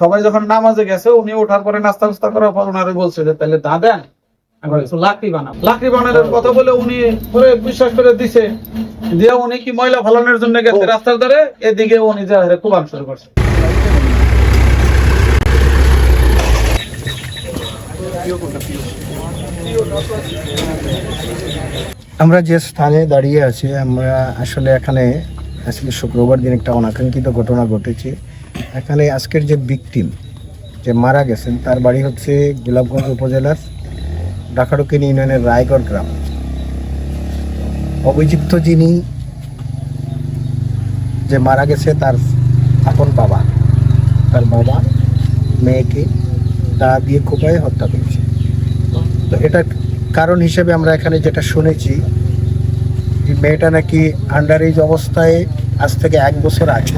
সবাই যখন নামাজে গেছে উনি ওঠার পরে নাস্তা নাস্তা করার পর ওনারে বলছে যে তাহলে দা দেন লাকড়ি বানাও। লাকড়ি বানানোর কথা বলে উনি পরে বিশ্বাস করে দিছে, দিয়ে উনি কি ময়লা ফালানোর জন্য গেছে রাস্তার ধারে, এদিকে উনি যা কোবান শুরু করছে। আমরা যে স্থানে দাঁড়িয়ে আছি, আমরা আসলে এখানে আজকে শুক্রবার দিন একটা অনাকাঙ্ক্ষিত ঘটনা ঘটেছে। এখানে আজকের যে ভিকটিম যে মারা গেছেন তার বাড়ি হচ্ছে গোলাপগঞ্জ উপজেলার ডাকাডুকিন ইউনিয়নের রায়গড় গ্রাম। অভিযুক্ত যিনি যে মারা গেছে তার আপন বাবা, তার বাবা মেয়েকে দা দিয়ে কোপায় হত্যা করেছে। তো এটা কারণ হিসেবে আমরা এখানে যেটা শুনেছি, মেয়েটা নাকি আন্ডার এজ অবস্থায় আজ থেকে 1 বছর আগে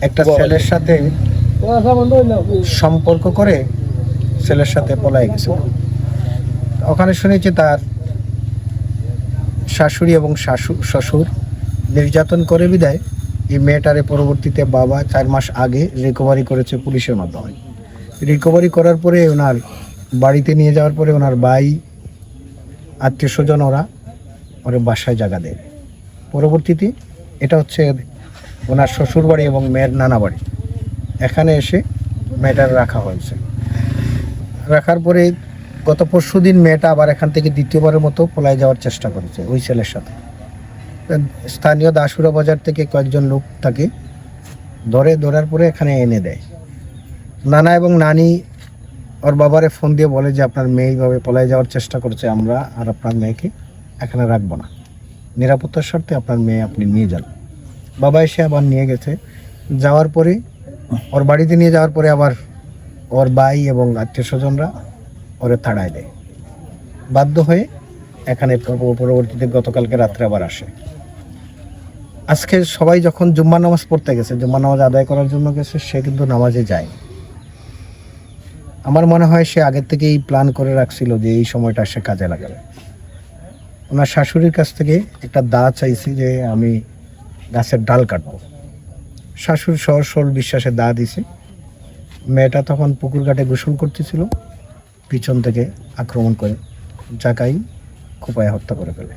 একটা ছেলের সাথে সম্পর্ক করে ছেলের সাথে পলায় গেছে। ওখানে শুনেছি তার শাশুড়ি এবং শ্বশুর নির্যাতন করে বিদায় এই মেয়েটারে পরবর্তীতে বাবা 4 মাস আগে রিকভারি করেছে পুলিশের মাধ্যমে। রিকভারি করার পরে ওনার বাড়িতে নিয়ে যাওয়ার পরে ওনার ভাই আত্মীয় স্বজন ওরা বাসায় জায়গা দেয়। পরবর্তীতে এটা হচ্ছে ওনার শ্বশুর বাড়ি এবং মেয়ের নানা বাড়ি, এখানে এসে মেয়েটার রাখা হয়েছে। রাখার পরে গত পরশু দিন মেয়েটা আবার এখান থেকে দ্বিতীয়বারের মতো পলায় যাওয়ার চেষ্টা করেছে ওই ছেলের সাথে। স্থানীয় দাসুরা বাজার থেকে কয়েকজন লোক তাকে ধরার পরে এখানে এনে দেয়। নানা এবং নানি ওর বাবারে ফোন দিয়ে বলে যে আপনার মেয়ে এইভাবে পলায় যাওয়ার চেষ্টা করছে, আমরা আর আপনার মেয়েকে এখানে রাখবো না, নিরাপত্তার স্বার্থে আপনার মেয়ে আপনি নিয়ে যান। বাবা এসে আবার নিয়ে গেছে। যাওয়ার পরে ওর বাড়িতে নিয়ে যাওয়ার পরে আবার ওর ভাই এবং আত্মীয় স্বজনরা ওরে তাড়ায় দেয়। বাধ্য হয়ে এখানে পরবর্তীতে গতকালকে রাত্রে আবার আসে। আজকে সবাই যখন জুম্মা নামাজ পড়তে গেছে, জুম্মা নামাজ আদায় করার জন্য গেছে, সে কিন্তু নামাজে যায়। আমার মনে হয় সে আগের থেকেই প্ল্যান করে রাখছিল যে এই সময়টা সে কাজে লাগাবে। ওনার শাশুড়ির কাছ থেকে একটা দা চাইছি যে আমি গাছের ডাল কাটবো। শাশুড়ি সরল বিশ্বাসে দা দিছে। মেয়েটা তখন পুকুর ঘাটে গোসল করতেছিল, পিছন থেকে আক্রমণ করে জাকাই কোপায় হত্যা করে ফেলে।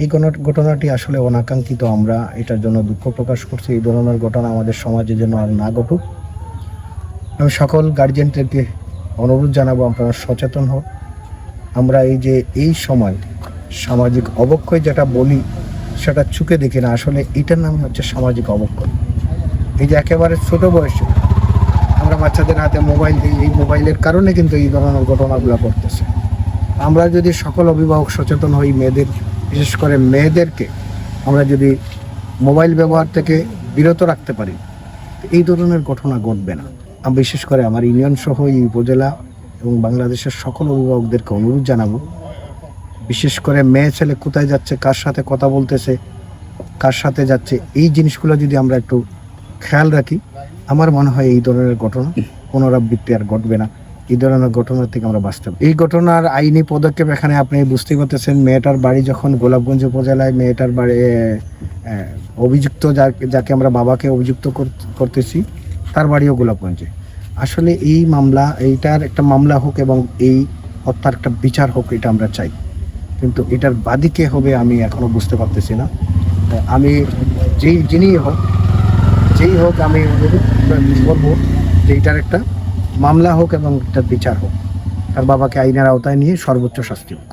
এই ঘটনাটি আসলে অনাকাঙ্ক্ষিত। আমরা এটার জন্য দুঃখ প্রকাশ করছি। এই ধরনের ঘটনা আমাদের সমাজে যেন আর না ঘটুক। আমি সকল গার্জিয়ানদেরকে অনুরোধ জানাবো আপনারা সচেতন হোক। আমরা এই সময় সামাজিক অবক্ষয় যেটা বলি সেটা চোখে দেখি না, আসলে এটার নাম হচ্ছে সামাজিক অবক্ষয়। এই যে একেবারে ছোট বয়সে আমরা বাচ্চাদের হাতে মোবাইল দিই, এই মোবাইলের কারণে কিন্তু এই ধরনের ঘটনাগুলো ঘটতেছে। আমরা যদি সকল অভিভাবক সচেতন হই, মেয়েদের বিশেষ করে মেয়েদেরকে আমরা যদি মোবাইল ব্যবহার থেকে বিরত রাখতে পারি, এই ধরনের ঘটনা ঘটবে না। আমি বিশেষ করে আমার ইউনিয়ন সহ এই উপজেলা এবং বাংলাদেশের সকল অভিভাবকদেরকে অনুরোধ জানাবো, বিশেষ করে মেয়ে ছেলে কোথায় যাচ্ছে, কার সাথে কথা বলতেছে, কার সাথে যাচ্ছে, এই জিনিসগুলো যদি আমরা একটু খেয়াল রাখি, আমার মনে হয় এই ধরনের ঘটনা পুনরাবৃত্তি আর ঘটবে না। এই ধরনের ঘটনার থেকে আমরা বাঁচতে পারি। এই ঘটনার আইনি পদক্ষেপ এখানে আপনি বুঝতে পারতেছেন। মেয়েটার বাড়ি যখন গোলাপগঞ্জ উপজেলায়, মেয়েটার বাড়ি অভিযুক্ত যাকে আমরা বাবাকে অভিযুক্ত করতেছি তার বাড়িও গোলাপগঞ্জে। আসলে এই মামলা, এইটার একটা মামলা হোক এবং এই হত্যার একটা বিচার হোক, এটা আমরা চাই। কিন্তু এটার বাদী কে হবে আমি এখনো বুঝতে পারতেছি না। আমি যেই হোক আমি বলবো যে এটার একটা মামলা হোক এবং একটা বিচার হোক, তার বাবাকে আইনের আওতায় নিয়ে সর্বোচ্চ শাস্তি হোক।